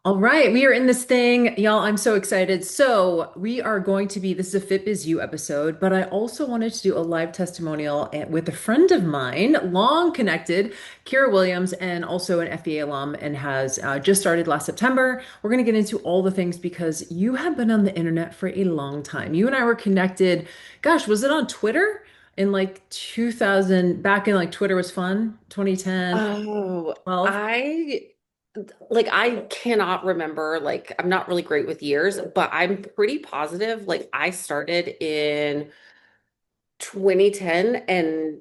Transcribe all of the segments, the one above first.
All right, we are in this thing, y'all. I'm so excited. So, we are going to be this is a FitBizU episode, but I also wanted to do a live testimonial with a friend of mine, long connected, Kyra Williams, and also an FBA alum, and has just started last September. We're going to get into all the things because you have been on the internet for a long time. You and I were connected, gosh, was it on Twitter in like 2000, back in like Twitter was fun, 2010, Oh, 12? I cannot remember. Like, I'm not really great with years, but I'm pretty positive. Like, I started in 2010, and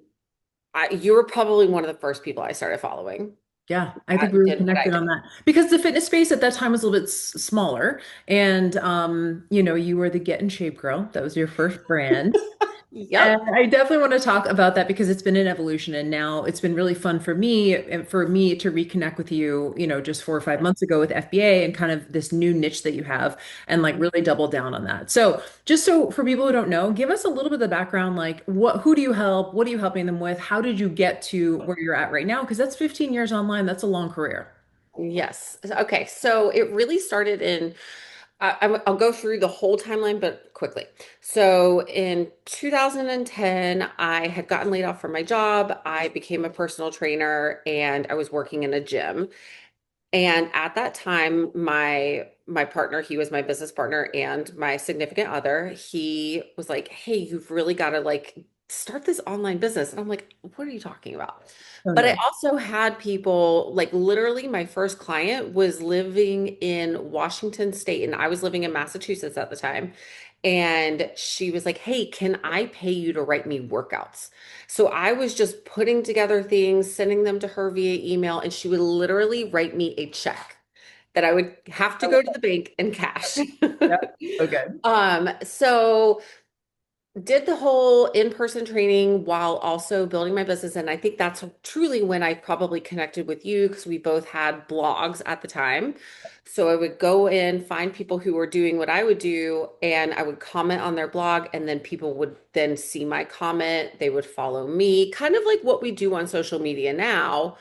you were probably one of the first people I started following Yeah, I think we that were did what I connected did. on that because the fitness space at that time was a little bit smaller, and you were the Get in Shape girl. That was your first brand. And Yep. I definitely want to talk about that because it's been an evolution and now it's been really fun for me and for me to reconnect with you, just 4 or 5 months ago with FBA and kind of this new niche that you have and like really double down on that. So just so for people who don't know, give us a little bit of the background, like who do you help? What are you helping them with? How did you get to where you're at right now? Because that's 15 years online. That's a long career. Yes. Okay. So it really started in, I'll go through the whole timeline, but quickly. So in 2010, I had gotten laid off from my job. I became a personal trainer and I was working in a gym. And at that time, my partner, he was my business partner and my significant other, he was like, "Hey, you've really got to like start this online business." And I'm like, "What are you talking about?" Oh, But I no. also had people like literally my first client was living in Washington State and I was living in Massachusetts at the time. And she was like, "Hey, can I pay you to write me workouts?" So I was just putting together things, sending them to her via email, and she would literally write me a check that I would have to I go love to the bank and cash. that. Yep. So good. So did the whole in-person training while also building my business. And I think that's truly when I probably connected with you because we both had blogs at the time. So I would go in, find people who were doing what I would do, and I would comment on their blog, and then people would then see my comment. They would follow me, kind of like what we do on social media now.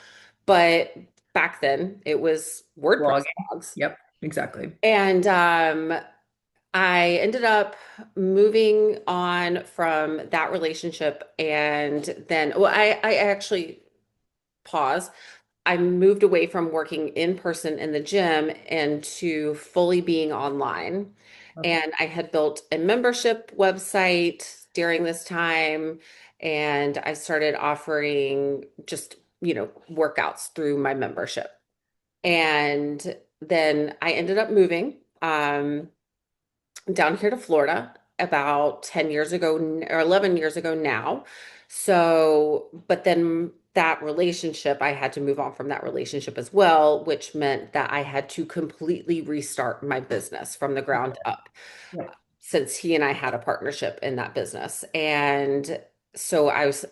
But back then it was WordPress Blogging. blogs. Yep, exactly. And I ended up moving on from that relationship and then, well, I actually pause. I moved away from working in person in the gym and to fully being online. Okay. And I had built a membership website during this time, and I started offering just, workouts through my membership. And then I ended up moving. Down here to Florida about 10 years ago or 11 years ago now. So, but then that relationship, I had to move on from that relationship as well, which meant that I had to completely restart my business from the ground up Yep. since he and I had a partnership in that business. And so I was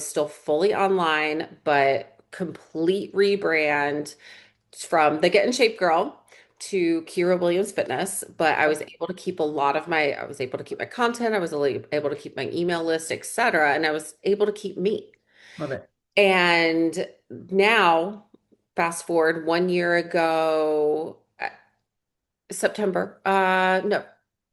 still fully online, but complete rebrand from the Get in Shape Girl to Kyra Williams Fitness, but I was able to keep my content, I was able to keep my email list, etc., and I was able to keep me. Love it. And now, fast forward 1 year ago, September, no,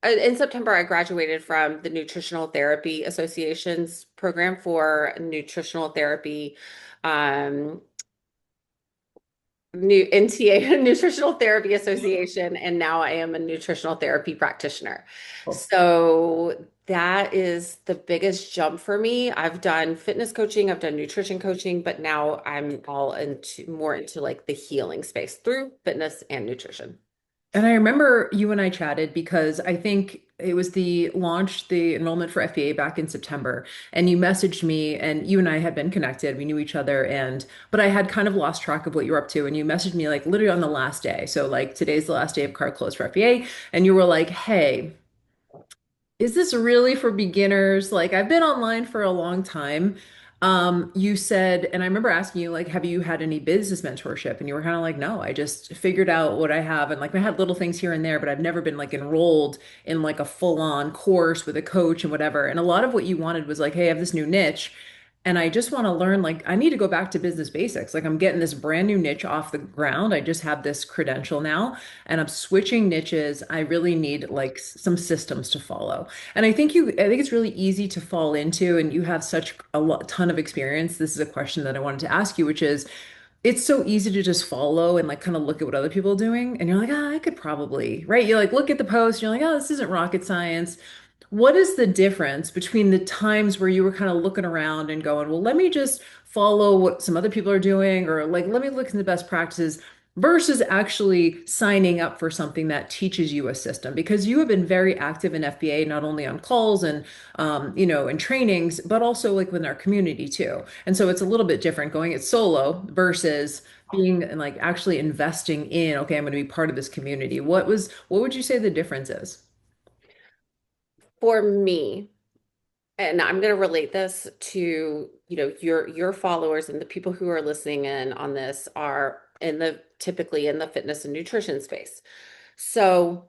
in September, I graduated from the Nutritional Therapy Association's program for nutritional therapy. Um, New NTA Nutritional Therapy Association, and now I am a nutritional therapy practitioner. Cool. So that is the biggest jump for me. I've done fitness coaching, I've done nutrition coaching, but now I'm all into more into like the healing space through fitness and nutrition. And I remember you and I chatted because I think it was the enrollment for FBA back in September. And you messaged me and you and I had been connected. We knew each other but I had kind of lost track of what you were up to. And you messaged me like literally on the last day. So like today's the last day of card close for FBA. And you were like, hey, is this really for beginners? Like I've been online for a long time. You said, and I remember asking you, like, have you had any business mentorship? And you were kind of like, no, I just figured out what I have. And like I had little things here and there, but I've never been like enrolled in like a full-on course with a coach and whatever. And a lot of what you wanted was like, hey, I have this new niche. and I just want to learn, like, I need to go back to business basics. Like, I'm getting this brand new niche off the ground. I just have this credential now, and I'm switching niches. I really need like some systems to follow. And I think it's really easy to fall into, and you have such ton of experience. This is a question that I wanted to ask you, which is, it's so easy to just follow and like kind of look at what other people are doing. And you're like, I could probably, right? You like look at the post, you're like, oh, this isn't rocket science. What is the difference between the times where you were kind of looking around and going, well, let me just follow what some other people are doing, or like, let me look into the best practices versus actually signing up for something that teaches you a system? Because you have been very active in FBA, not only on calls and, and trainings, but also like within our community too. And so it's a little bit different going it solo versus being and like actually investing in, okay, I'm going to be part of this community. What would you say the difference is? For me, and I'm going to relate this to, your followers and the people who are listening in on this are typically in the fitness and nutrition space. So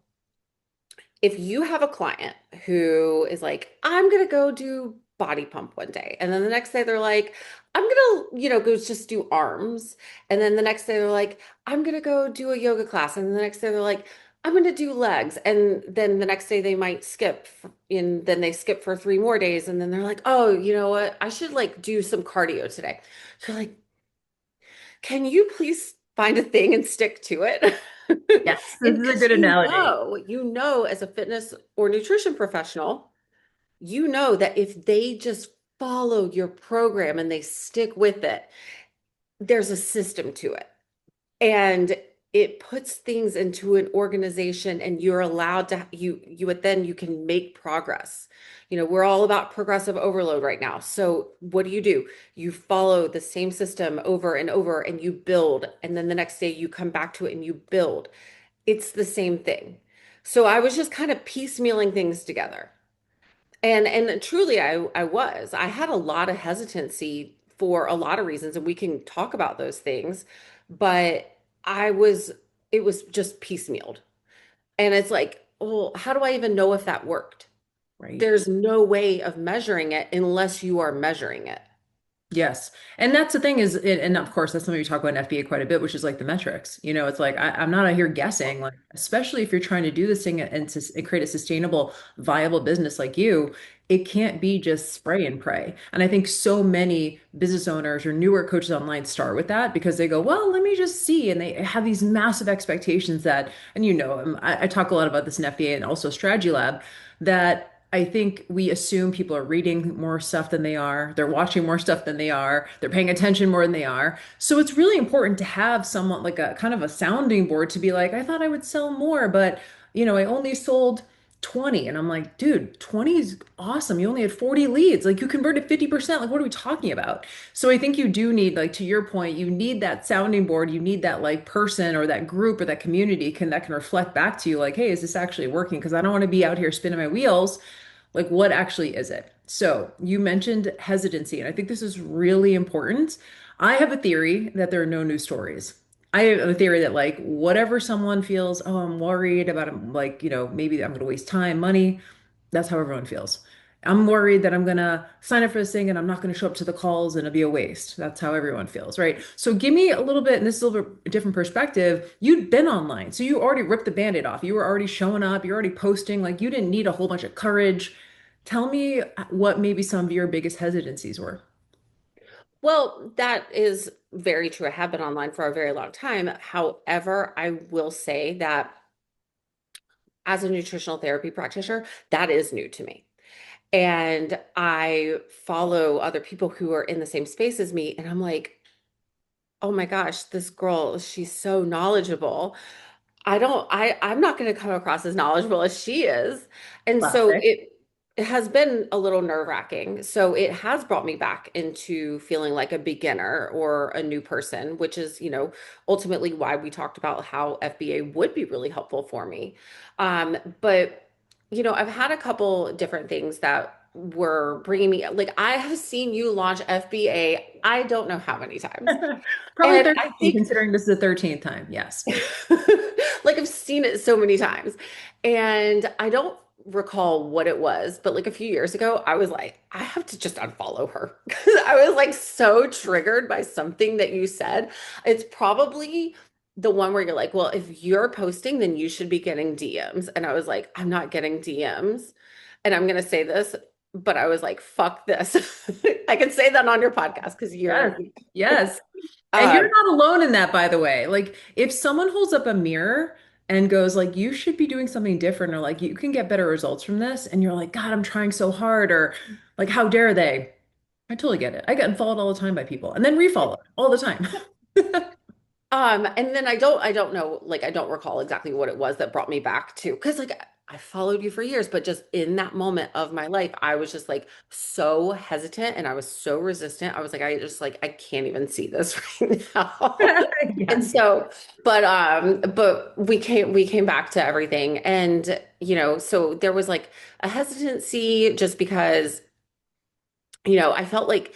if you have a client who is like, I'm going to go do body pump one day, and then the next day they're like, I'm going to, go just do arms. And then the next day they're like, I'm going to go do a yoga class. And then the next day they're like, I'm going to do legs. And then the next day they might and then they skip for 3 more days. And then they're like, oh, you know what? I should like do some cardio today. You're like, can you please find a thing and stick to it? Yes, this And is a because good analogy. as a fitness or nutrition professional, that if they just follow your program and they stick with it, there's a system to it. And it puts things into an organization, and you're allowed to you can make progress. We're all about progressive overload right now. So what do? You follow the same system over and over and you build, and then the next day you come back to it and you build. It's the same thing. So I was just kind of piecemealing things together. And truly I had a lot of hesitancy for a lot of reasons, and we can talk about those things, but I was it was just piecemealed. And it's like, well, how do I even know if that worked? Right. There's no way of measuring it unless you are measuring it. Yes. And that's the thing is, and of course, that's something we talk about in FBA quite a bit, which is like the metrics. It's like I'm not out here guessing, like, especially if you're trying to do this thing and create a sustainable, viable business like you, it can't be just spray and pray. And I think so many business owners or newer coaches online start with that because they go, well, let me just see. And they have these massive expectations that, and I talk a lot about this in FBA and also Strategy Lab, that I think we assume people are reading more stuff than they are. They're watching more stuff than they are. They're paying attention more than they are. So it's really important to have someone like a kind of a sounding board to be like, I thought I would sell more, but I only sold 20. And I'm like, dude, 20 is awesome. You only had 40 leads. Like you converted 50%. Like what are we talking about? So I think you do need, like to your point, you need that sounding board. You need that like person or that group or that community that can reflect back to you like, hey, is this actually working? Because I don't want to be out here spinning my wheels, like, what actually is it? So, you mentioned hesitancy, and I think this is really important. I have a theory that there are no new stories. I have a theory that, like, whatever someone feels, oh, I'm worried about, like, maybe I'm going to waste time, money, that's how everyone feels. I'm worried that I'm going to sign up for this thing and I'm not going to show up to the calls and it'll be a waste. That's how everyone feels, right? So give me a little bit, and this is a little bit different perspective. You'd been online, so you already ripped the band-aid off. You were already showing up, you're already posting, like you didn't need a whole bunch of courage. Tell me what maybe some of your biggest hesitancies were. Well, that is very true. I have been online for a very long time. However, I will say that as a nutritional therapy practitioner, that is new to me. And I follow other people who are in the same space as me, and I'm like, oh my gosh, this girl, she's so knowledgeable. I'm not going to come across as knowledgeable as she is. And so Classic. it has been a little nerve-wracking. So it has brought me back into feeling like a beginner or a new person, which is, ultimately why we talked about how FBA would be really helpful for me. But I've had a couple different things that were bringing me, like I have seen you launch FBA, I don't know how many times. Probably And I 13, think considering this is the 13th time. Yes. like I've seen it so many times. And I don't recall what it was, but like a few years ago, I was like, I have to just unfollow her because I was like so triggered by something that you said. It's probably the one where you're like, well, if you're posting, then you should be getting DMs. And I was like, I'm not getting DMs. And I'm gonna say this, but I was like, fuck this. I can say that on your podcast because you're Yes. Yes. And you're um not alone in that, by the way. Like, if someone holds up a mirror and goes like, you should be doing something different, or like, you can get better results from this, and you're like, God, I'm trying so hard, or like, how dare they? I totally get it. I get unfollowed all the time by people and then refollowed all the time. And then I don't know, like I don't recall exactly what it was that brought me back to, because like I followed you for years, but just in that moment of my life, I was just like so hesitant and I was so resistant. I was like, I just like I can't even see this right now. And Yes. so, but we came back to everything. And so there was like a hesitancy just because, I felt like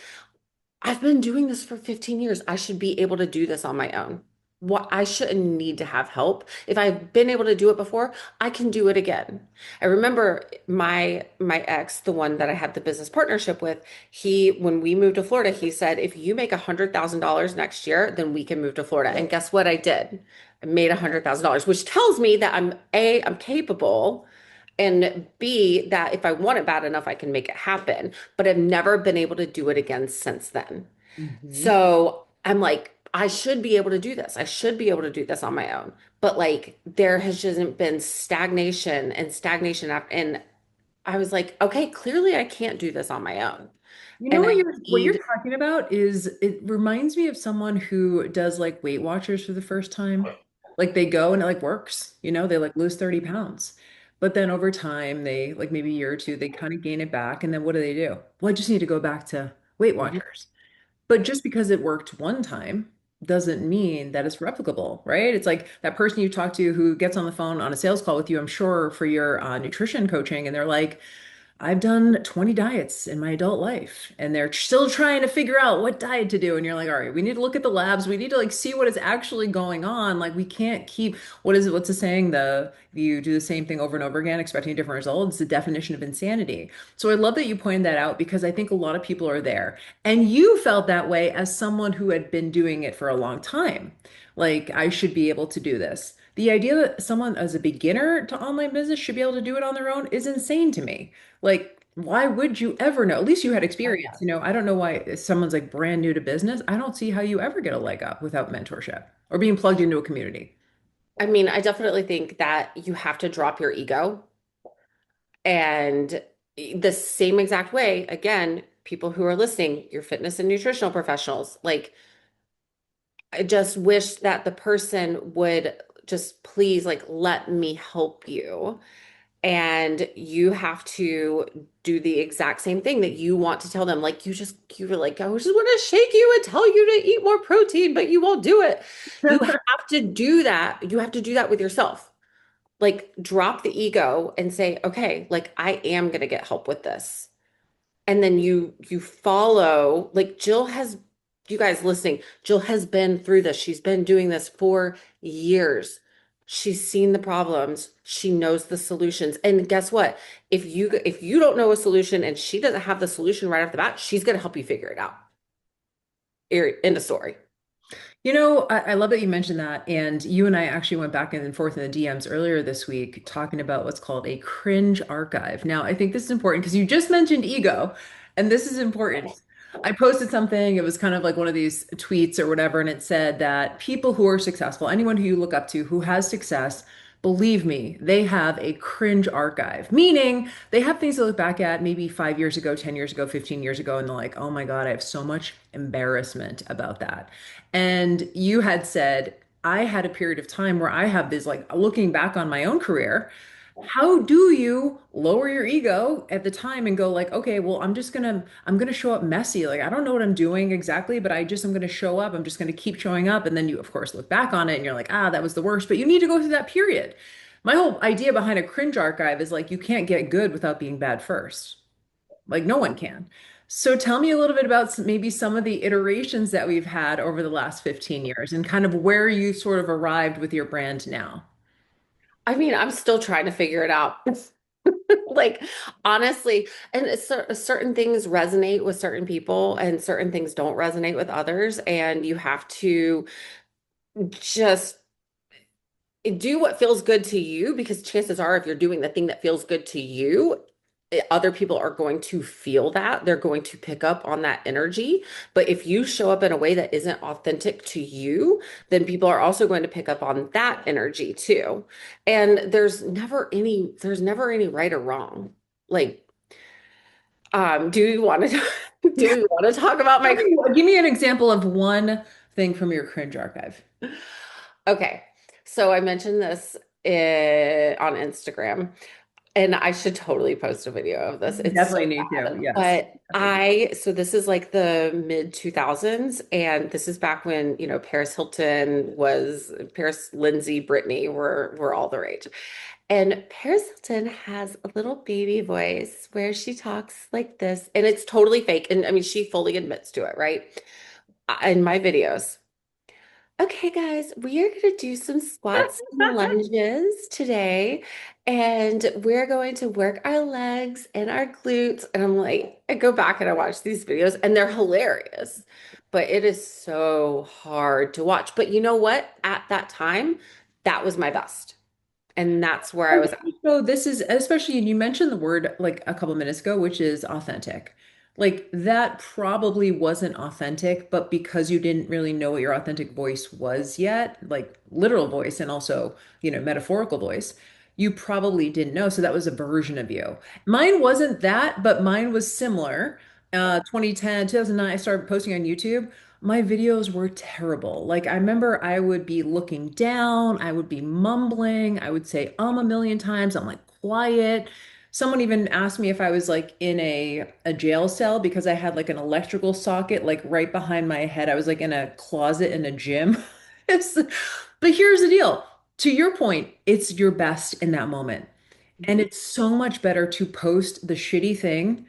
I've been doing this for 15 years. I should be able to do this on my own. What I shouldn't need to have help. If I've been able to do it before, I can do it again. I remember my ex, the one that I had the business partnership with, when we moved to Florida, he said, if you make $100,000 next year, then we can move to Florida. And guess what I did? I made $100,000, which tells me that I'm capable, and B, that if I want it bad enough, I can make it happen. But I've never been able to do it again since then. Mhm. So I'm like, I should be able to do this. I should be able to do this on my own. But like, there has just been stagnation and stagnation after, and I was like, okay, clearly I can't do this on my own. You know And what I you're need, talking about is, it reminds me of someone who does like Weight Watchers for the first time. Like, they go and it like works, they like lose 30 pounds. But then over time, they like maybe a year or two, they kind of gain it back. And then what do? Well, I just need to go back to Weight Watchers. But just because it worked one time doesn't mean that it's replicable, right? It's like that person you talk to who gets on the phone on a sales call with you, I'm sure, for your nutrition coaching, and they're like, I've done 20 diets in my adult life, and they're still trying to figure out what diet to do. And you're like, all right, we need to look at the labs. We need to like see what is actually going on. Like, we can't keep, what's the saying? You do the same thing over and over again, expecting a different result. It's the definition of insanity. So I love that you pointed that out, because I think a lot of people are there. And you felt that way as someone who had been doing it for a long time. Like, I should be able to do this. The idea that someone as a beginner to online business should be able to do it on their own is insane to me. Like, why would you ever know? At least you had experience. I don't know why, if someone's like brand new to business, I don't see how you ever get a leg up without mentorship or being plugged into a community. I mean, I definitely think that you have to drop your ego. And the same exact way, again, people who are listening, your fitness and nutritional professionals, like, I just wish that the person would just please like let me help you. And you have to do the exact same thing that you want to tell them. Like you were like, I just want to shake you and tell you to eat more protein, but you won't do it. You have to do that. You have to do that with yourself. Like drop the ego and say, okay, like I am going to get help with this. And then you follow, like Jill has, you guys listening, Jill has been through this. She's been doing this for years. She's seen the problems. She knows the solutions. And guess what? If you don't know a solution and she doesn't have the solution right off the bat, she's going to help you figure it out. End of story. I love that you mentioned that. And you and I actually went back and forth in the DMs earlier this week talking about what's called a cringe archive. Now, I think this is important because you just mentioned ego, and this is important. I posted something, it was kind of like one of these tweets or whatever, and it said that people who are successful, anyone who you look up to who has success, believe me, they have a cringe archive, meaning they have things to look back at maybe 5 years ago, 10 years ago, 15 years ago, and they're like, oh my God, I have so much embarrassment about that. And you had said, I had a period of time where I have this, like, looking back on my own career, how do you lower your ego at the time and go like, okay, well, I'm gonna show up messy. Like, I don't know what I'm doing exactly, but I'm gonna show up. I'm just gonna keep showing up. And then you, of course, look back on it and you're like, that was the worst. But you need to go through that period. My whole idea behind a cringe archive is like, you can't get good without being bad first. Like, no one can. So tell me a little bit about maybe some of the iterations that we've had over the last 15 years and kind of where you sort of arrived with your brand now. I mean, I'm still trying to figure it out. Like honestly, and certain things resonate with certain people and certain things don't resonate with others, and you have to just do what feels good to you because chances are if you're doing the thing that feels good to you, other people are going to feel that. They're going to pick up on that energy. But if you show up in a way that isn't authentic to you, then people are also going to pick up on that energy too. And there's never any right or wrong. Like, do you want to do we want to talk about Tell my me, give me an example of one thing from your cringe archive. Okay. So I mentioned this on Instagram, and I should totally post a video of this. It's so Definitely need to. bad. Yes. But so this is like the mid 2000s, and this is back when, Paris, Lindsay, Britney were all the rage. And Paris Hilton has a little baby voice where she talks like this, and it's totally fake. And I mean, she fully admits to it, right? In my videos. Okay, guys, we are going to do some squats and lunges today, and we're going to work our legs and our glutes. And I'm like, I go back and I watch these videos, and they're hilarious, but it is so hard to watch. But you know what? At that time, that was my best, and that's where I was at. So this is especially, and you mentioned the word like a couple minutes ago, which is authentic. Like that probably wasn't authentic, but because you didn't really know what your authentic voice was yet, like literal voice and also, metaphorical voice, you probably didn't know. So that was a version of you. Mine wasn't that, but mine was similar. 2010, 2009, I started posting on YouTube. My videos were terrible. Like I remember I would be looking down, I would be mumbling, I would say a million times. I'm like quiet. Someone even asked me if I was like in a jail cell because I had like an electrical socket like right behind my head. I was like in a closet in a gym. It's, but here's the deal. To your point, it's your best in that moment. And it's so much better to post the shitty thing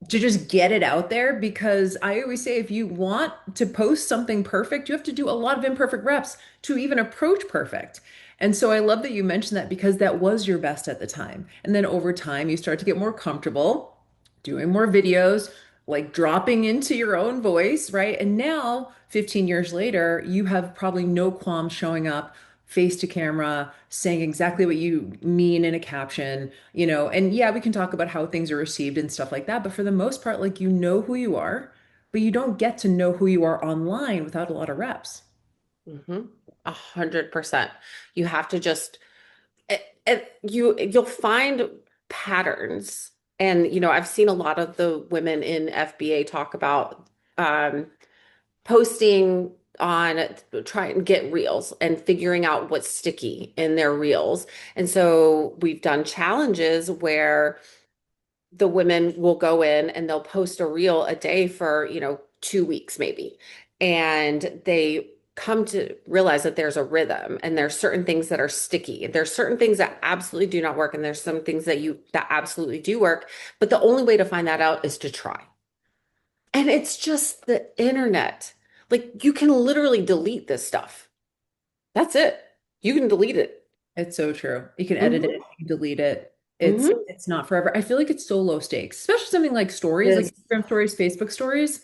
to just get it out there because I always say if you want to post something perfect, you have to do a lot of imperfect reps to even approach perfect. And so I love that you mentioned that because that was your best at the time. And then over time, you start to get more comfortable doing more videos, like dropping into your own voice, right? And now, 15 years later, you have probably no qualms showing up face to camera, saying exactly what you mean in a caption, and yeah, we can talk about how things are received and stuff like that, but for the most part, like you know who you are, but you don't get to know who you are online without a lot of reps. 100%. You have to just you'll find patterns. And I've seen a lot of the women in FBA talk about um, posting on trying to get reels and figuring out what's sticky in their reels. And so we've done challenges where the women will go in and they'll post a reel a day for, 2 weeks maybe. And they come to realize that there's a rhythm and there's certain things that are sticky. There's certain things that absolutely do not work and there's some things that absolutely do work, but the only way to find that out is to try. And it's just the internet. Like you can literally delete this stuff. That's it. You can delete it. It's so true. You can edit it, Hmm. you can delete it. It's Hmm. it's not forever. I feel like it's so low stakes, especially something like stories, like Yes. Instagram stories, Facebook stories.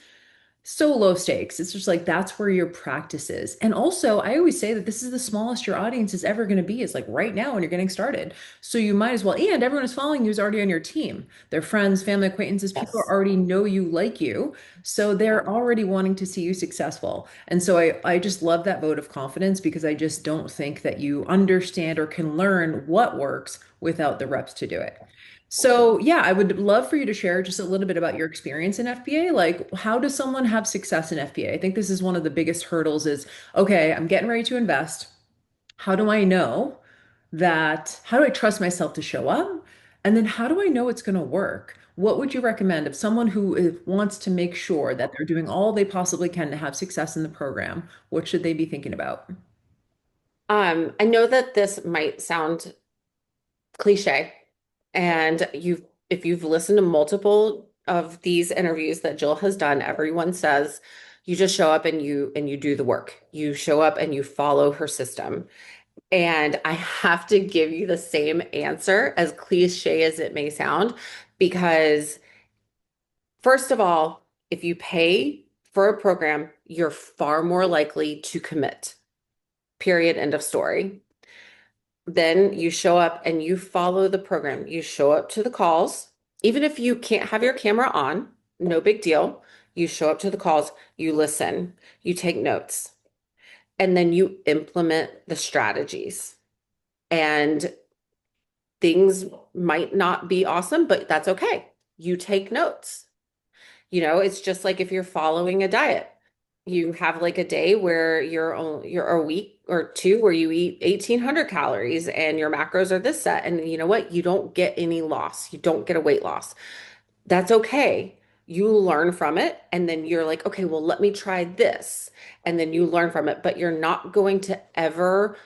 So low stakes. It's just like that's where your practice is. And also, I always say that this is the smallest your audience is ever going to be. It's like right now when you're getting started. So you might as well, and everyone who's following you is already on your team. They're friends, family, acquaintances, people Yes. already know you, like you. So they're already wanting to see you successful. And so I just love that vote of confidence because I just don't think that you understand or can learn what works without the reps to do it. So, yeah, I would love for you to share just a little bit about your experience in FBA. Like, how does someone have success in FBA? I think this is one of the biggest hurdles is, okay, I'm getting ready to invest. How do I know how do I trust myself to show up? And then how do I know it's going to work? What would you recommend if someone who wants to make sure that they're doing all they possibly can to have success in the program? What should they be thinking about? I know that this might sound cliche, and if you've listened to multiple of these interviews that Jill has done, everyone says you just show up and you do the work. You show up and you follow her system. And I have to give you the same answer, as cliche as it may sound, because first of all, if you pay for a program, you're far more likely to commit. Period. End of story. Then you show up and you follow the program. You show up to the calls. Even if you can't have your camera on, no big deal. You show up to the calls, you listen, you take notes, and then you implement the strategies. And things might not be awesome, but that's okay. You take notes. It's just like if you're following a diet. You have like a day where you're a week or two where you eat 1,800 calories and your macros are this set. And you know what? You don't get any loss. You don't get a weight loss. That's okay. You learn from it and then you're like, okay, well, let me try this. And then you learn from it, but you're not going to ever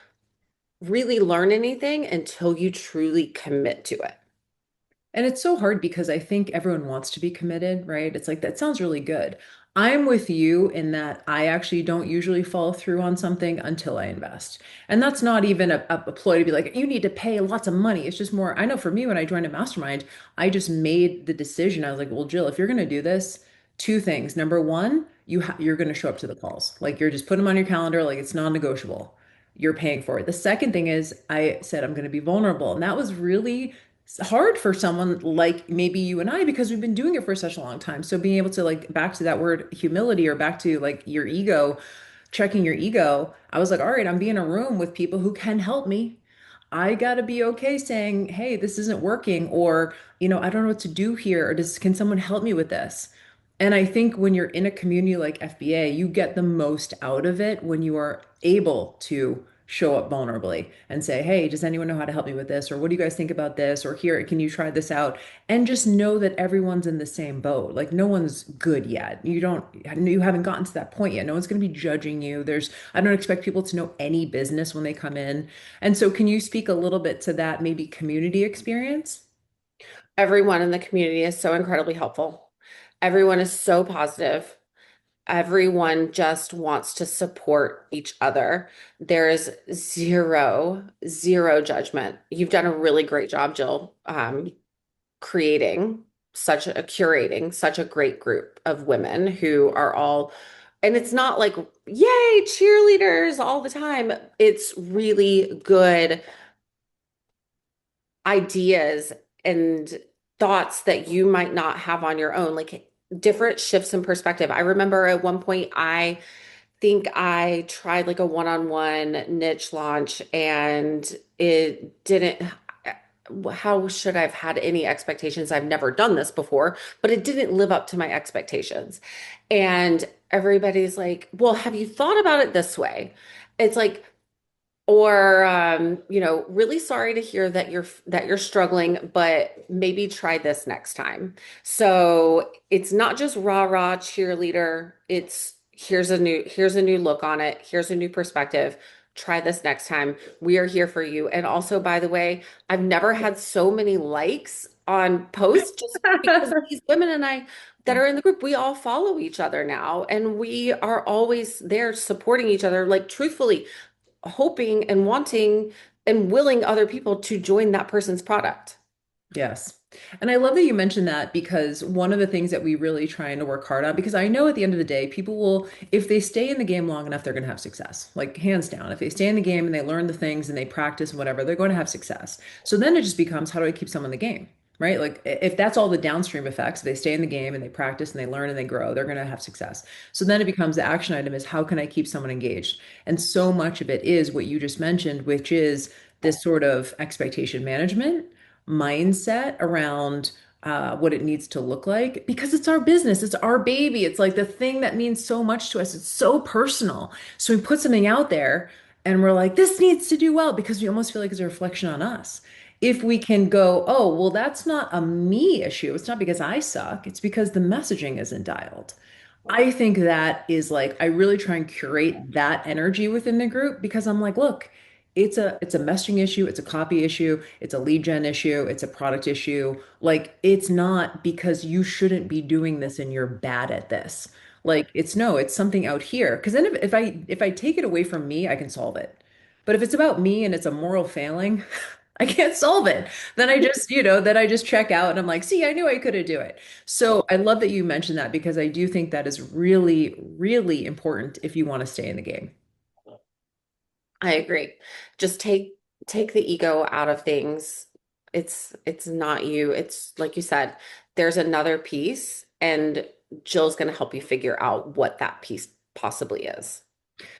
really learn anything until you truly commit to it. And it's so hard because I think everyone wants to be committed, right? It's like, that sounds really good. I'm with you in that I actually don't usually follow through on something until I invest. And that's not even a ploy to be like, you need to pay lots of money. It's just more, I know for me, when I joined a mastermind, I just made the decision. I was like, well, Jill, if you're going to do this, two things. Number one, you're going to show up to the calls. Like you're just putting them on your calendar, like it's non-negotiable. You're paying for it. The second thing is I said I'm going to be vulnerable. And that was really hard for someone like maybe you and I because we've been doing it for such a long time. So being able to like back to that word humility or back to like your ego, checking your ego, I was like, all right, I'm being in a room with people who can help me. I got to be okay saying, hey, this isn't working, or, I don't know what to do here, or can someone help me with this? And I think when you're in a community like FBA, you get the most out of it when you are able to show up vulnerably and say, hey, does anyone know how to help me with this? Or what do you guys think about this? Or here, can you try this out? And just know that everyone's in the same boat. Like no one's good yet. You haven't gotten to that point yet. No one's going to be judging you. I don't expect people to know any business when they come in. And so can you speak a little bit to that maybe community experience? Everyone in the community is so incredibly helpful. Everyone is so positive. Everyone just wants to support each other. There is zero judgment. You've done a really great job, Jill, curating such a great group of women who are all, and it's not like, yay, cheerleaders all the time. It's really good ideas and thoughts that you might not have on your own, like different shifts in perspective. I remember at one point, I think I tried like a one-on-one niche launch and it didn't. How should I have had any expectations? I've never done this before, but it didn't live up to my expectations. And everybody's like, well, have you thought about it this way? It's like, or really sorry to hear that you're struggling, but maybe try this next time. So it's not just rah rah cheerleader. It's here's a new look on it. Here's a new perspective. Try this next time. We are here for you. And also, by the way, I've never had so many likes on posts just because these women and I that are in the group, we all follow each other now, and we are always there supporting each other. Like truthfully, hoping and wanting and willing other people to join that person's product. Yes. And I love that you mentioned that because one of the things that we really trying to work hard on, because I know at the end of the day, people will, if they stay in the game long enough, they're going to have success. Like hands down. If they stay in the game and they learn the things and they practice and whatever, they're going to have success. So then it just becomes, how do I keep someone in the game? Right? Like if that's all the downstream effects, they stay in the game and they practice and they learn and they grow, they're going to have success. So then it becomes the action item is how can I keep someone engaged? And so much of it is what you just mentioned, which is this sort of expectation management mindset around what it needs to look like because it's our business, it's our baby, it's like the thing that means so much to us, it's so personal. So we put something out there and we're like, this needs to do well because we almost feel like it's a reflection on us. If we can go, oh, well, that's not a me issue. It's not because I suck. It's because the messaging isn't dialed. I think that is like I really try and curate that energy within the group because I'm like, look, it's a messaging issue, it's a copy issue, it's a lead gen issue, it's a product issue. Like it's not because you shouldn't be doing this and you're bad at this. Like it's no, it's something out here. Because then if I take it away from me, I can solve it. But if it's about me and it's a moral failing, I can't solve it. Then I just, then I just check out and I'm like, see, I knew I could have do it. So I love that you mentioned that because I do think that is really, really important if you want to stay in the game. I agree. Just take the ego out of things. It's not you. It's like you said, there's another piece, and Jill's going to help you figure out what that piece possibly is.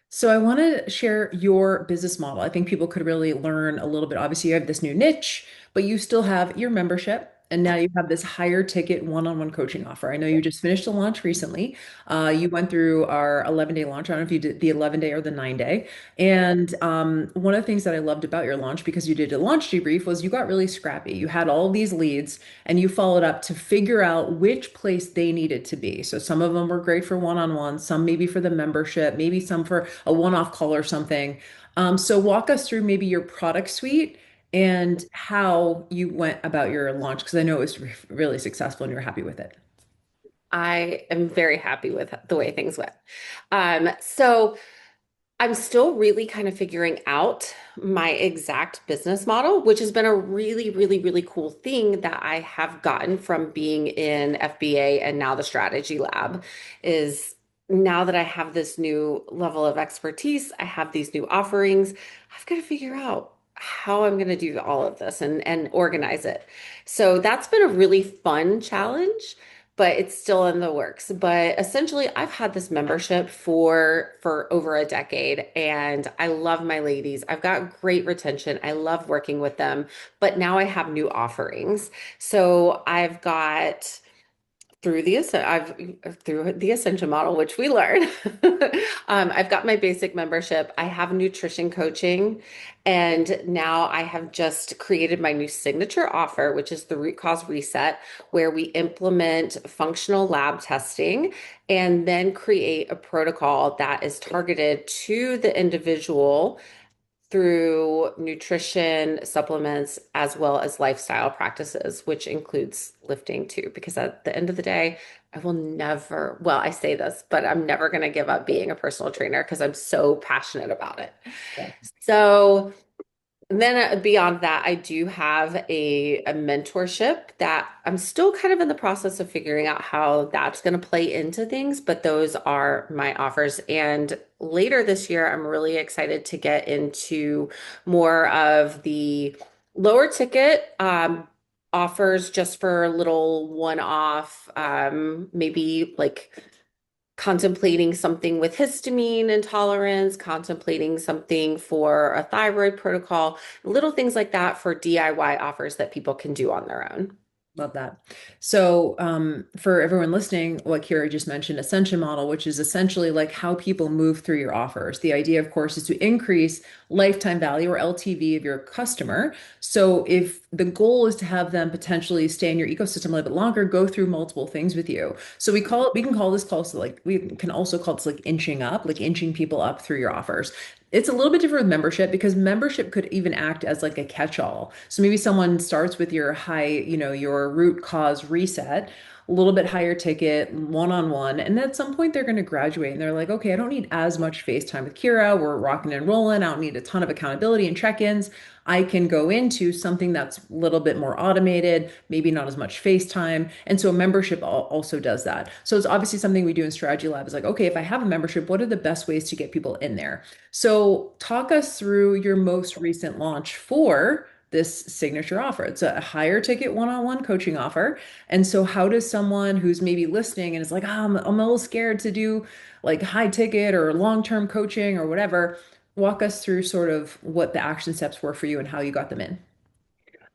So I want to share your business model. I think people could really learn a little bit. Obviously, you have this new niche, but you still have your membership. And now you have this higher ticket one-on-one coaching offer. I know you just finished a launch recently. You went through our 11-day launch. I don't know if you did the 11-day or the 9-day. And one of the things that I loved about your launch, because you did a launch debrief, was you got really scrappy. You had all these leads and you followed up to figure out which place they needed to be. So some of them were great for one-on-one, some maybe for the membership, maybe some for a one-off call or something. So walk us through maybe your product suite and how you went about your launch, because I know it was really successful and you're happy with it. I am very happy with the way things went. So I'm still really kind of figuring out my exact business model, which has been a really, really, really cool thing that I have gotten from being in FBA and now the strategy lab is now that I have this new level of expertise, I have these new offerings, I've got to figure out how I'm going to do all of this and organize it. So that's been a really fun challenge, but it's still in the works. But essentially, I've had this membership for over a decade, and I love my ladies. I've got great retention. I love working with them, but now I have new offerings. So I've got through the Ascension model, which we learn. I've got my basic membership. I have nutrition coaching, and now I have just created my new signature offer, which is the root cause reset, where we implement functional lab testing and then create a protocol that is targeted to the individual through nutrition, supplements, as well as lifestyle practices, which includes lifting too. Because at the end of the day, I will never, well, I say this, but I'm never going to give up being a personal trainer because I'm so passionate about it. Yeah. So, and then beyond that, I do have a mentorship that I'm still kind of in the process of figuring out how that's going to play into things, but those are my offers. And later this year, I'm really excited to get into more of the lower ticket offers just for little one-off, maybe like contemplating something with histamine intolerance, contemplating something for a thyroid protocol, little things like that for DIY offers that people can do on their own. Love that. So, for everyone listening, what Kira just mentioned, ascension model, which is essentially like how people move through your offers. The idea, of course, is to increase lifetime value or LTV of your customer. So, if the goal is to have them potentially stay in your ecosystem a little bit longer, go through multiple things with you. So we can call this call so like we can also call this like inching up, like inching people up through your offers. It's a little bit different with membership because membership could even act as like a catch-all. So maybe someone starts with your high, your root cause reset, a little bit higher ticket, one-on-one, and then at some point they're going to graduate and they're like, okay, I don't need as much face time with Kira. We're rocking and rolling. I don't need a ton of accountability and check-ins. I can go into something that's a little bit more automated, maybe not as much face time. And so a membership also does that. So it's obviously something we do in Strategy Lab is like, okay, if I have a membership, what are the best ways to get people in there? So talk us through your most recent launch for this signature offer. It's a higher ticket one-on-one coaching offer. And so how does someone who's maybe listening and is like, oh, I'm a little scared to do like high ticket or long-term coaching or whatever, walk us through sort of what the action steps were for you and how you got them in.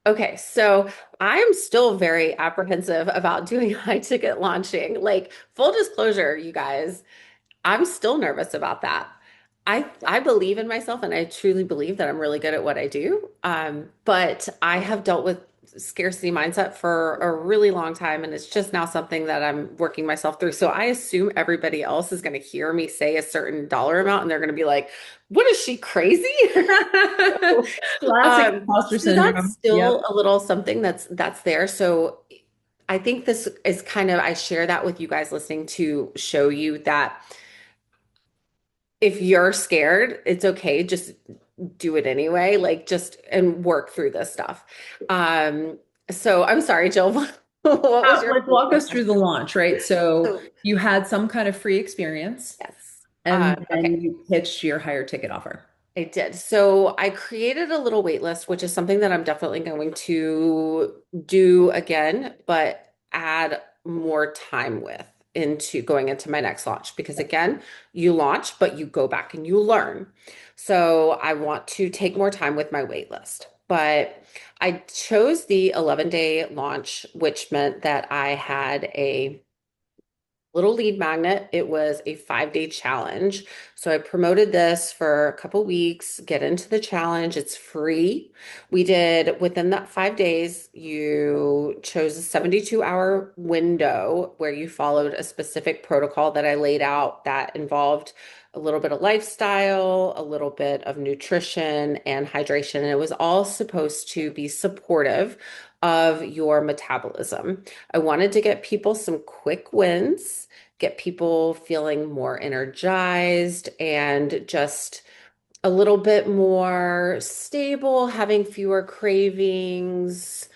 Okay, so I am still very apprehensive about doing high ticket launching. Like, full disclosure, you guys, I'm still nervous about that. I believe in myself and I truly believe that I'm really good at what I do. But I have dealt with scarcity mindset for a really long time, and it's just now something that I'm working myself through. So I assume everybody else is going to hear me say a certain dollar amount and they're going to be like, what is she crazy? Classic imposter So that's syndrome. Yep. still a little something that's there. So I think this is kind of I share that with you guys listening to show you that if you're scared, it's okay. Just do it anyway, like just and work through this stuff. Um, so I'm sorry, Jill, what was your Like walk initial us through the question? launch, right? So So, you had some kind of free experience yes. and Okay. then you pitched your higher ticket offer. I did. So I created a little wait list, which is something that I'm definitely going to do again, but add more time with into going into my next launch. Because again, you launch, but you go back and you learn. So I want to take more time with my wait list. But I chose the 11-day launch, which meant that I had a little lead magnet. It was a 5-day challenge. So I promoted this for a couple weeks, get into the challenge. It's free. We did within that 5 days, you chose a 72-hour window where you followed a specific protocol that I laid out that involved a little bit of lifestyle, a little bit of nutrition and hydration. And it was all supposed to be supportive of your metabolism. I wanted to get people some quick wins, get people feeling more energized and just a little bit more stable, having fewer cravings,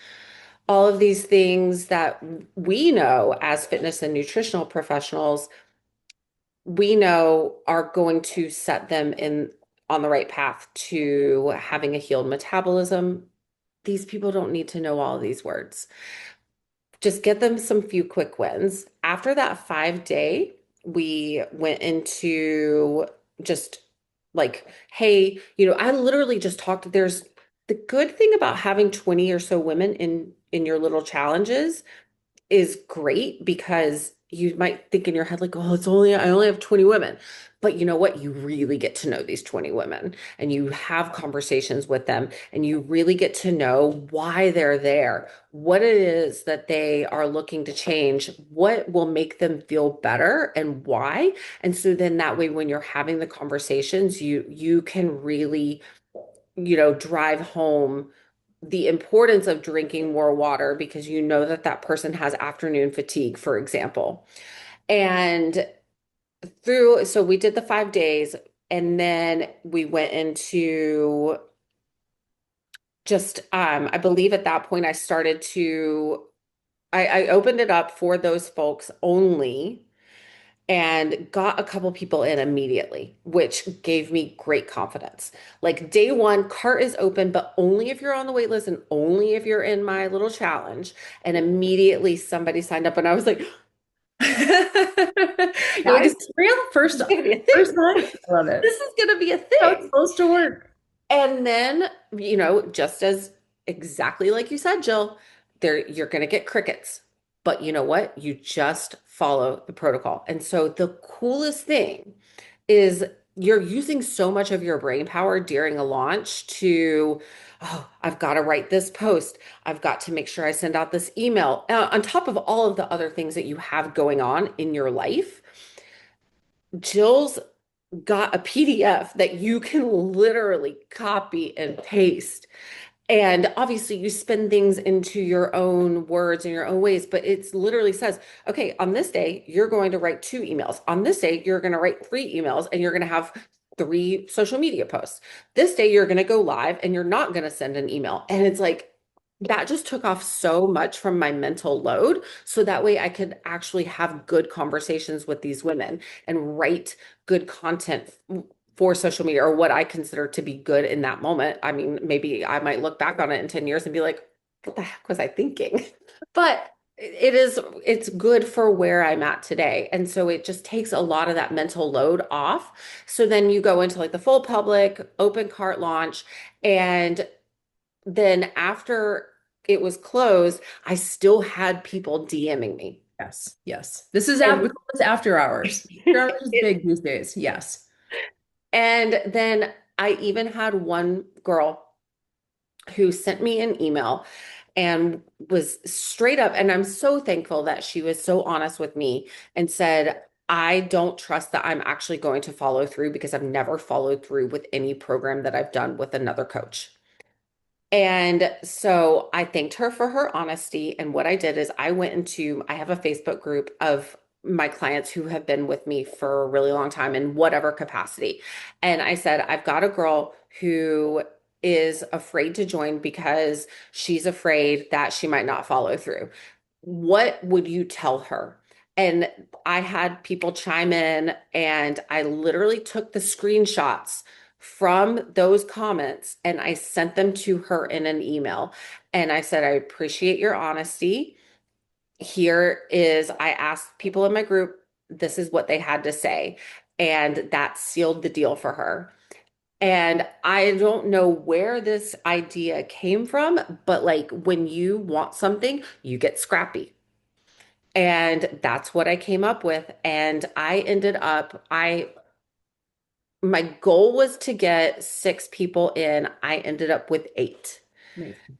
all of these things that we know as fitness and nutritional professionals, we know are going to set them in on the right path to having a healed metabolism. These people don't need to know all of these words. Just get them some few quick wins. After that 5 day, we went into just like, hey, I literally just talked. There's the good thing about having 20 or so women in your little challenges is great because you might think in your head like, oh, I only have 20 women. But you know what? You really get to know these 20 women and you have conversations with them and you really get to know why they're there, what it is that they are looking to change, what will make them feel better and why. And so then that way when you're having the conversations, you can really, drive home the importance of drinking more water because you know that that person has afternoon fatigue, for example. And so we did the 5 days, and then we went into just, I believe at that point I started to, I opened it up for those folks only and got a couple people in immediately, which gave me great confidence. Like day one, cart is open, but only if you're on the wait list and only if you're in my little challenge. And immediately somebody signed up, and I was like, You're like, is guys, this real? this is gonna be a First thing. time? I love it. This is gonna be a How it's thing. supposed to work. And then, just as exactly like you said, Jill, you're going to get crickets. But you know what? You just follow the protocol. And so the coolest thing is you're using so much of your brain power during a launch to, oh, I've got to write this post. I've got to make sure I send out this email. On top of all of the other things that you have going on in your life, Jill's got a PDF that you can literally copy and paste. And obviously, you spin things into your own words and your own ways, but it literally says, okay, on this day, you're going to write 2 emails. On this day, you're going to write 3 emails and you're going to have 3 social media posts. This day, you're going to go live and you're not going to send an email. And it's like, that just took off so much from my mental load. So that way I could actually have good conversations with these women and write good content for social media or what I consider to be good in that moment. I mean, maybe I might look back on it in 10 years and be like, what the heck was I thinking? But it's good for where I'm at today. And so it just takes a lot of that mental load off. So then you go into like the full public open cart launch. And then after it was closed, I still had people DMing me. Yes, yes. This is we And call this after hours. After hours is big these days. Yes. and then I even had one girl who sent me an email and was straight up, and I'm so thankful that she was so honest with me and said, I don't trust that I'm actually going to follow through because I've never followed through with any program that I've done with another coach. And so I thanked her for her honesty. And what I did is I have a Facebook group of my clients who have been with me for a really long time in whatever capacity. And I said, I've got a girl who is afraid to join because she's afraid that she might not follow through. What would you tell her? And I had people chime in, and I literally took the screenshots from those comments and I sent them to her in an email. And I said, I appreciate your honesty. Here is, I asked people in my group, this is what they had to say. And that sealed the deal for her. And I don't know where this idea came from, but like when you want something, you get scrappy. And that's what I came up with. And I ended up, my goal was to get 6 people in. I ended up with 8. Amazing. So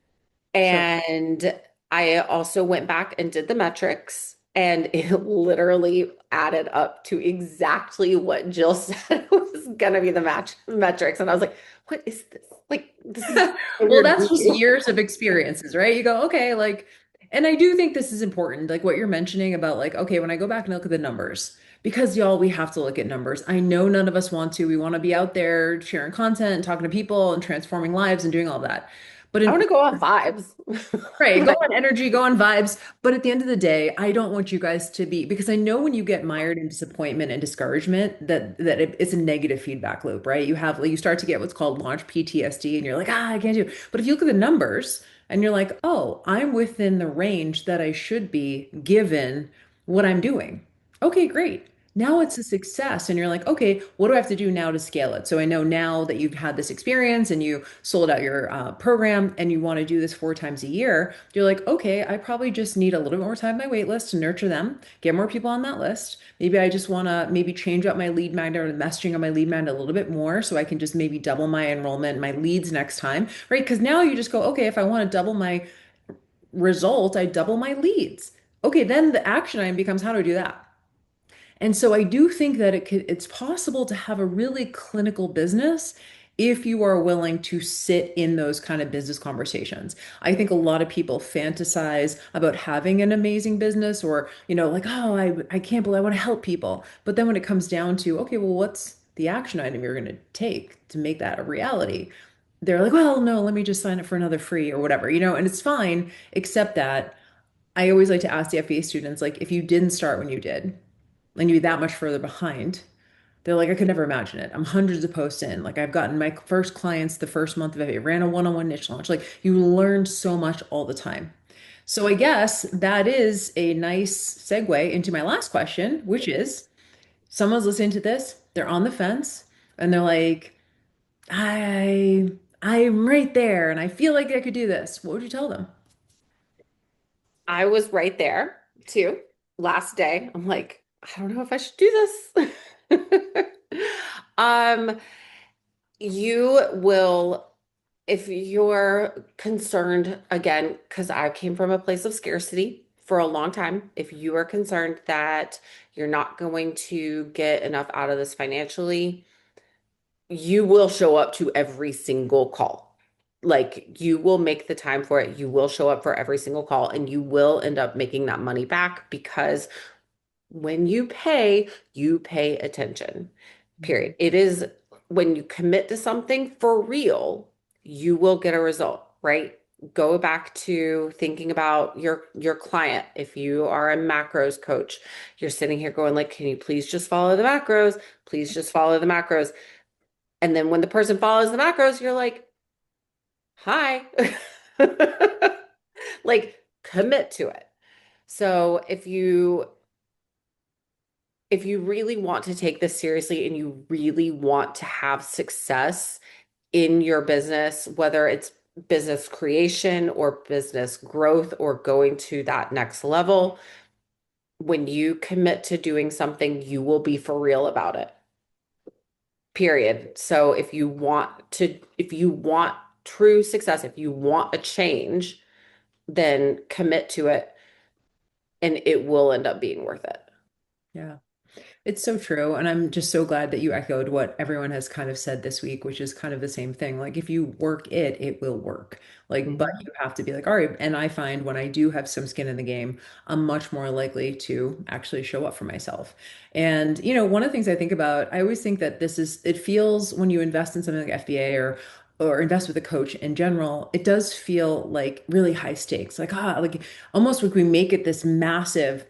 And I also went back and did the metrics, and it literally added up to exactly what Jill said was going to be the metrics. And I was like, what is this? Like, this is so well, weird. that's just years of experiences, right? You go, okay, like, and I do think this is important, like what you're mentioning about, like, okay, when I go back and look at the numbers, because y'all, we have to look at numbers. I know none of us want to. We want to be out there sharing content and talking to people and transforming lives and doing all that. But I in want to go off vibes. right, go But on energy, go on vibes. But at the end of the day, I don't want you guys to be because I know when you get mired in disappointment and discouragement, it's a negative feedback loop, right? You have like you start to get what's called launch PTSD, and you're like, I can't do. But if you look at the numbers and you're like, oh, I'm within the range that I should be given what I'm doing. Okay, great. Now it's a success, and you're like, okay, what do I have to do now to scale it? So I know now that you've had this experience and you sold out your program and you want to do this 4 times a year, you're like, okay, I probably just need a little bit more time on my wait list to nurture them, get more people on that list. Maybe I just want to maybe change up my lead magnet or the messaging on my lead magnet a little bit more so I can just maybe double my enrollment, my leads next time, right? Because now you just go, okay, if I want to double my result, I double my leads. Okay, then the action item becomes how do I do that? And so I do think that it's possible to have a really clinical business if you are willing to sit in those kind of business conversations. I think a lot of people fantasize about having an amazing business or, like, oh, I can't believe I want to help people. But then when it comes down to, okay, well, what's the action item you're going to take to make that a reality? They're like, well, no, let me just sign up for another free or whatever, and it's fine, except that I always like to ask the FBA students, like, if you didn't start when you did, and you're that much further behind. They're like, I could never imagine it. I'm hundreds of posts in. Like I've gotten my first clients the first month of it. I ran a one-on-one niche launch. Like you learn so much all the time. So I guess that is a nice segue into my last question, which is someone's listening to this, they're on the fence, and they're like, I'm right there and I feel like I could do this. What would you tell them? I was right there too. Last day, I'm like, I don't know if I should do this. Um, you will, if you're concerned, again, because I came from a place of scarcity for a long time, if you are concerned that you're not going to get enough out of this financially, you will show up to every single call. Like you will make the time for it. You will show up for every single call and you will end up making that money back because when you pay attention. Period. It is when you commit to something for real, you will get a result, right? Go back to thinking about your client. If you are a macros coach, you're sitting here going like, "Can you please just follow the macros? Please just follow the macros." And then when the person follows the macros, you're like, "Hi." Like commit to it. So if you really want to take this seriously and you really want to have success in your business, whether it's business creation or business growth or going to that next level, when you commit to doing something, you will be for real about it. Period. So if you want true success, if you want a change, then commit to it and it will end up being worth it. Yeah. It's so true. And I'm just so glad that you echoed what everyone has kind of said this week, which is kind of the same thing. Like, if you work it, it will work. Like, but Mhm. you have to be like, all right. And I find when I do have some skin in the game, I'm much more likely to actually show up for myself. And, one of the things I think about, I always think that it feels when you invest in something like FBA or invest with a coach in general, it does feel like really high stakes. Like almost like we make it this massive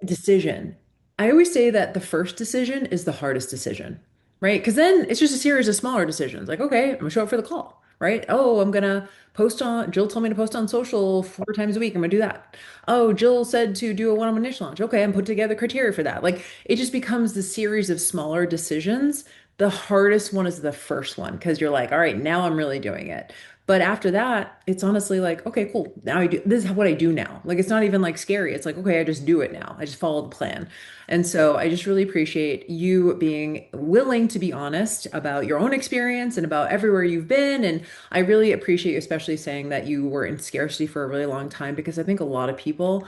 decision. I always say that the first decision is the hardest decision, right? Because then it's just a series of smaller decisions. Like, okay, I'm gonna show up for the call, right? Oh, I'm gonna Jill told me to post on social 4 times a week. I'm gonna do that. Oh, Jill said to do a one-on-one niche launch. Okay, I'm put together criteria for that. Like, it just becomes the series of smaller decisions. The hardest one is the first one because you're like, all right, now I'm really doing it. But after that, it's honestly like, okay, cool. Now this is what I do now. Like, it's not even like scary. It's like, okay, I just do it now. I just follow the plan. And so I just really appreciate you being willing to be honest about your own experience and about everywhere you've been. And I really appreciate you especially saying that you were in scarcity for a really long time because I think a lot of people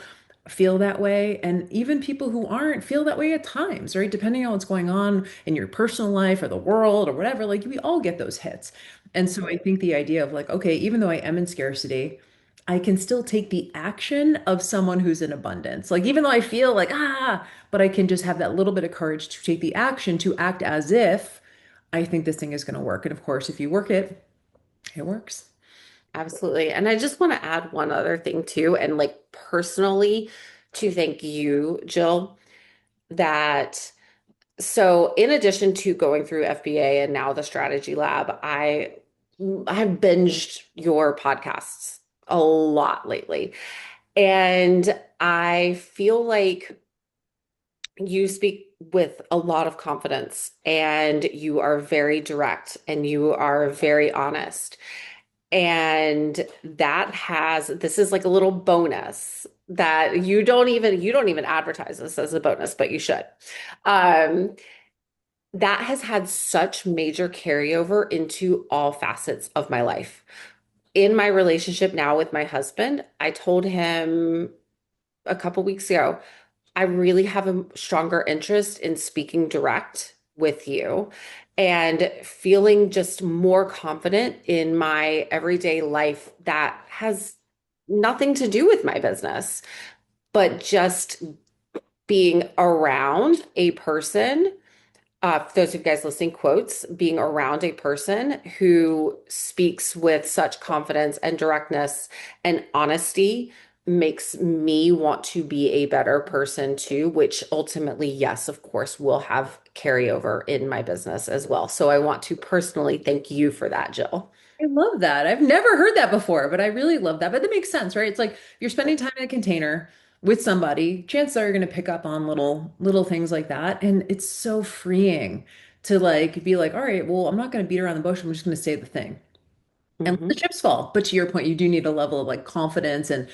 feel that way. And even people who aren't feel that way at times, right? Depending on what's going on in your personal life or the world or whatever, like we all get those hits. And so I think the idea of like, okay, even though I am in scarcity, I can still take the action of someone who's in abundance. Like, even though I feel like, but I can just have that little bit of courage to take the action to act as if I think this thing is going to work. And of course, if you work it, it works. Absolutely. And I just want to add one other thing too, and like personally to thank you, Jill, that so in addition to going through FBA and now the strategy lab, I have binged your podcasts a lot lately. And I feel like you speak with a lot of confidence and you are very direct and you are very honest. And this is like a little bonus that you don't even advertise this as a bonus, but you should. Um, that has had such major carryover into all facets of my life. In my relationship now with my husband, I told him a couple weeks ago, I really have a stronger interest in speaking direct with you and feeling just more confident in my everyday life that has nothing to do with my business, but just being around a person. For those of you guys listening, quotes, being around a person who speaks with such confidence and directness and honesty makes me want to be a better person too, which ultimately, yes, of course, will have carryover in my business as well. So I want to personally thank you for that, Jill. I love that. I've never heard that before, but I really love that. But that makes sense, right? It's like you're spending time in a container with somebody, chances are you're going to pick up on little things like that. And it's so freeing to like be like, all right, well, I'm not going to beat around the bush. I'm just going to say the thing. And let the Mhm. chips fall. But to your point, you do need a level of like confidence and,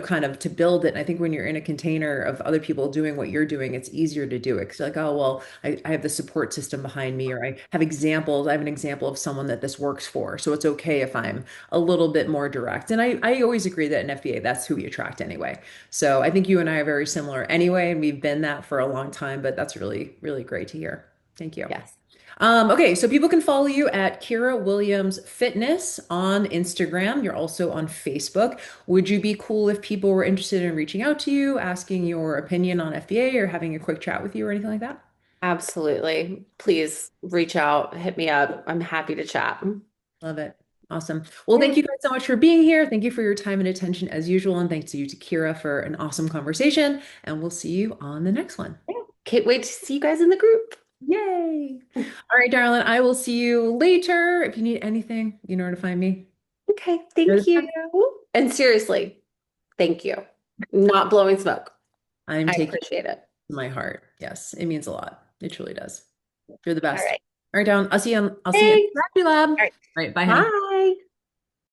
kind of to build it. And I think when you're in a container of other people doing what you're doing, it's easier to do it. Because you're like, oh, well, I have the support system behind me, or I have examples. I have an example of someone that this works for. So it's okay if I'm a little bit more direct. And I always agree that in FBA, that's who we attract anyway. So I think you and I are very similar anyway. And we've been that for a long time, but that's really, really great to hear. Thank you. Yes. Okay, so people can follow you at Kyra Williams Fitness on Instagram. You're also on Facebook. Would you be cool if people were interested in reaching out to you, asking your opinion on FBA or having a quick chat with you or anything like that? Absolutely. Please reach out, hit me up. I'm happy to chat. Love it. Awesome. Well, thank Yeah. you guys so much for being here. Thank you for your time and attention as usual. And thanks to you to Kira for an awesome conversation. And we'll see you on the next one. Yeah. Can't wait to see you guys in the group. Yay. All right, darling. I will see you later. If you need anything, you know where to find me. Okay, thank you. And seriously, thank you. Not blowing smoke. I'm I taking appreciate it. my heart. Yes, it means a lot. It truly does. You're the All best. right. All right, down. I'll see you in Thanks. Strategy Lab. All All right. right, bye, honey. Bye.